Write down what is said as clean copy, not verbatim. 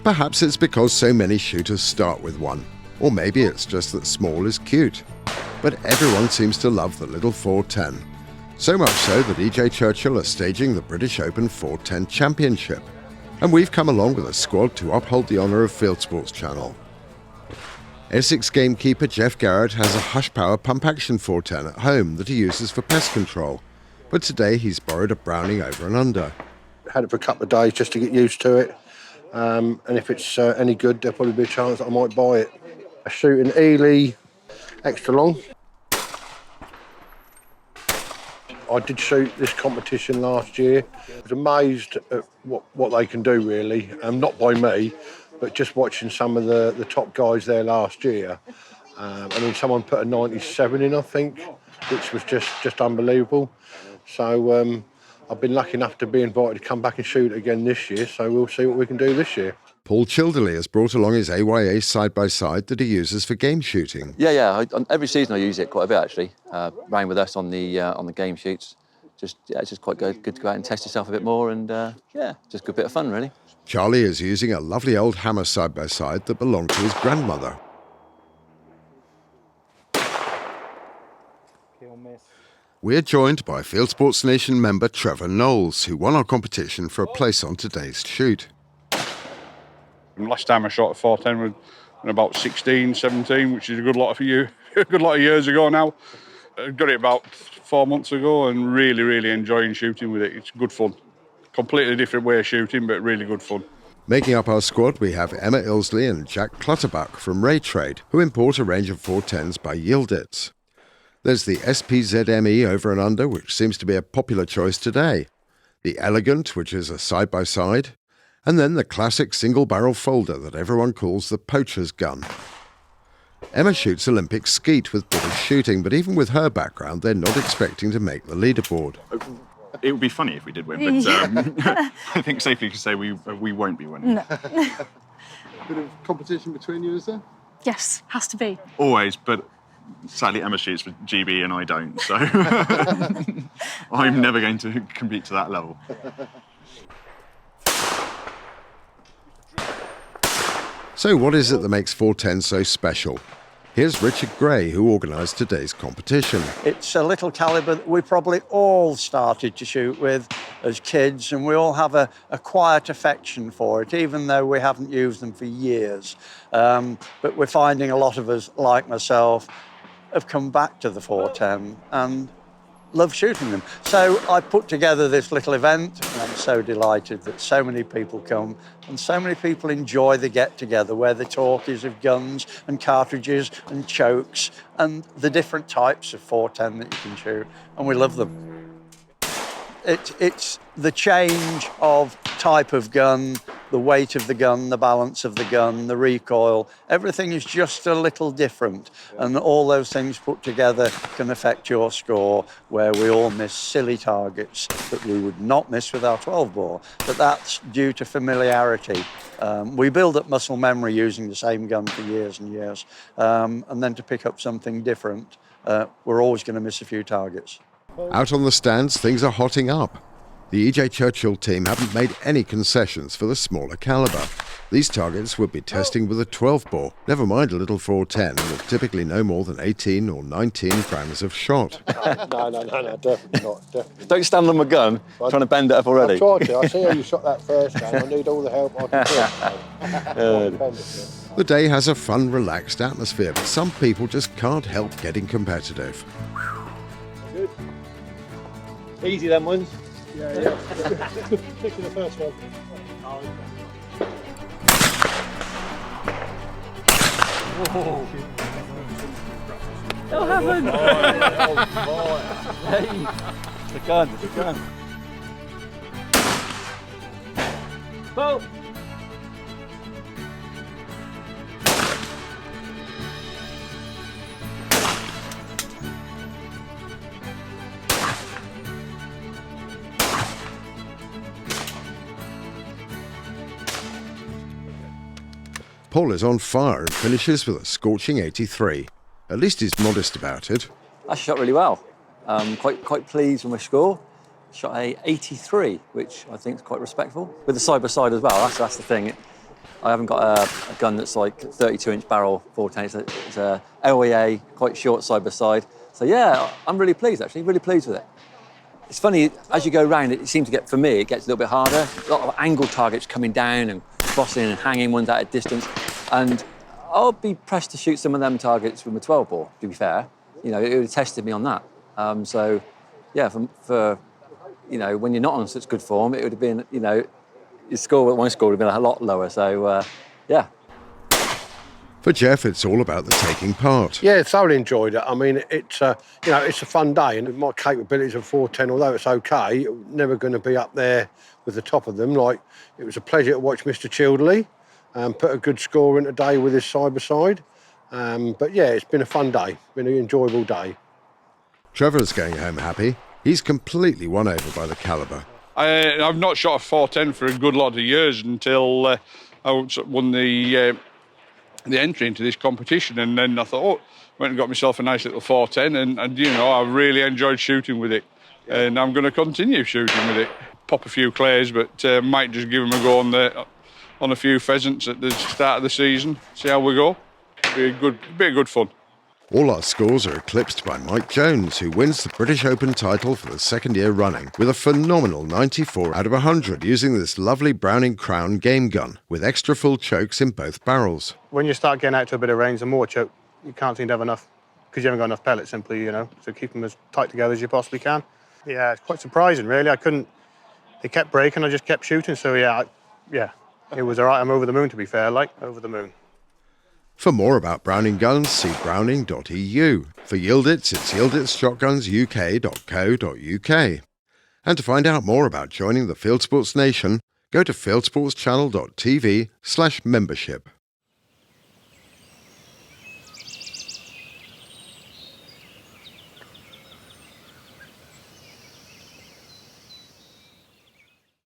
Perhaps it's because so many shooters start with one, or maybe it's just that small is cute. But everyone seems to love the little 410. So much so that E.J. Churchill are staging the British Open 410 Championship. And we've come along with a squad to uphold the honour of Fieldsports Channel. Essex gamekeeper Geoff Garrod has a hush-power pump-action 410 at home that he uses for pest control. But today he's borrowed a Browning over and under. Had it for a couple of days just to get used to it. And if it's any good, there'll probably be a chance that I might buy it. I shoot an Ely extra long. I did shoot this competition last year. I was amazed at what they can do, really. Not by me, but just watching some of the top guys there last year. I mean, someone put a 97 in, I think, which was just unbelievable. So I've been lucky enough to be invited to come back and shoot again this year, so we'll see what we can do this year. Paul Childerley has brought along his AYA side-by-side that he uses for game shooting. Yeah. Every season I use it quite a bit, actually. Round with us on the game shoots. It's just quite good to go out and test yourself a bit more, and just a good bit of fun, really. Charlie is using a lovely old hammer side-by-side that belonged to his grandmother. We're joined by Fieldsports Nation member Trevor Knowles, who won our competition for a place on today's shoot. Last time I shot a 410 was about 16, 17, which is a good lot of years ago now. I got it about 4 months ago and really enjoying shooting with it. It's good fun. Completely different way of shooting, but really good fun. Making up our squad, we have Emma Ilsley and Jack Clutterbuck from Ray Trade, who import a range of 410s by Yieldits. There's the SPZME over and under, which seems to be a popular choice today. The Elegant, which is a side-by-side. And then the classic single-barrel folder that everyone calls the poacher's gun. Emma shoots Olympic skeet with British shooting, but even with her background, they're not expecting to make the leaderboard. It would be funny if we did win, but I think safely to say we won't be winning. No. Bit of competition between you, is there? Yes, has to be. Always, but sadly Emma shoots with GB and I don't, so I'm never going to compete to that level. So what is it that makes 410 so special? Here's Richard Gray, who organised today's competition. It's a little calibre that we probably all started to shoot with as kids, and we all have a quiet affection for it, even though we haven't used them for years. But we're finding a lot of us, like myself, have come back to the 410 and love shooting them. So I put together this little event, and I'm so delighted that so many people come and so many people enjoy the get-together where the talk is of guns and cartridges and chokes and the different types of 410 that you can shoot, and we love them. It's the change of type of gun, the weight of the gun, the balance of the gun, the recoil, everything is just a little different. And all those things put together can affect your score, where we all miss silly targets that we would not miss with our 12-bore. But that's due to familiarity. We build up muscle memory using the same gun for years and years. And then to pick up something different, we're always going to miss a few targets. Out on the stands, things are hotting up. The E.J. Churchill team haven't made any concessions for the smaller calibre. These targets would be testing with a 12-bore, never mind a little 410 with typically no more than 18 or 19 grams of shot. No, definitely not. Don't stand on my gun trying to bend it up already. I tried to. I see how you shot that first time. I need all the help I can get. The day has a fun, relaxed atmosphere, but some people just can't help getting competitive. Good. Easy them ones. Yeah. Particularly the first one. Oh, no, haven't. It's a gun. Well. Paul is on fire and finishes with a scorching 83. At least he's modest about it. I shot really well. Quite pleased with my score. Shot a 83, which I think is quite respectful. With the side-by-side as well, that's the thing. I haven't got a gun that's like 32-inch barrel 410. It's a LEA, quite short side by side. So yeah, I'm really pleased actually, really pleased with it. It's funny, as you go round, it seems to get, for me, it gets a little bit harder. A lot of angle targets coming down and crossing and hanging ones at a distance. And I'll be pressed to shoot some of them targets with my 12 bore, to be fair. You know, it would have tested me on that. So yeah, for you know, when you're not on such good form, it would have been, you know, my score would have been a lot lower. So yeah. For Geoff, it's all about the taking part. Yeah, thoroughly enjoyed it. I mean, it's you know, it's a fun day, and my capabilities of 410, although it's okay, never going to be up there with the top of them. Like, it was a pleasure to watch Mr. Childerley put a good score in today with his side-by-side. But yeah, it's been a fun day, been an enjoyable day. Trevor's going home happy. He's completely won over by the calibre. I've not shot a 410 for a good lot of years until I won the entry into this competition, and then I thought, went and got myself a nice little 410, and you know, I really enjoyed shooting with it, and I'm going to continue shooting with it. Pop a few clays, but might just give them a go on a few pheasants at the start of the season, see how we go. Be a good fun. All our scores are eclipsed by Mike Jones, who wins the British Open title for the second year running, with a phenomenal 94 out of 100 using this lovely Browning Crown game gun, with extra full chokes in both barrels. When you start getting out to a bit of range, the more choke, you can't seem to have enough, because you haven't got enough pellets, simply, you know, so keep them as tight together as you possibly can. Yeah, it's quite surprising, really. They kept breaking, I just kept shooting, so yeah, it was all right. I'm over the moon, to be fair, over the moon. For more about Browning guns, see browning.eu. For Yieldits, it's yielditshotgunsuk.co.uk. And to find out more about joining the Fieldsports Nation, go to fieldsportschannel.tv/membership.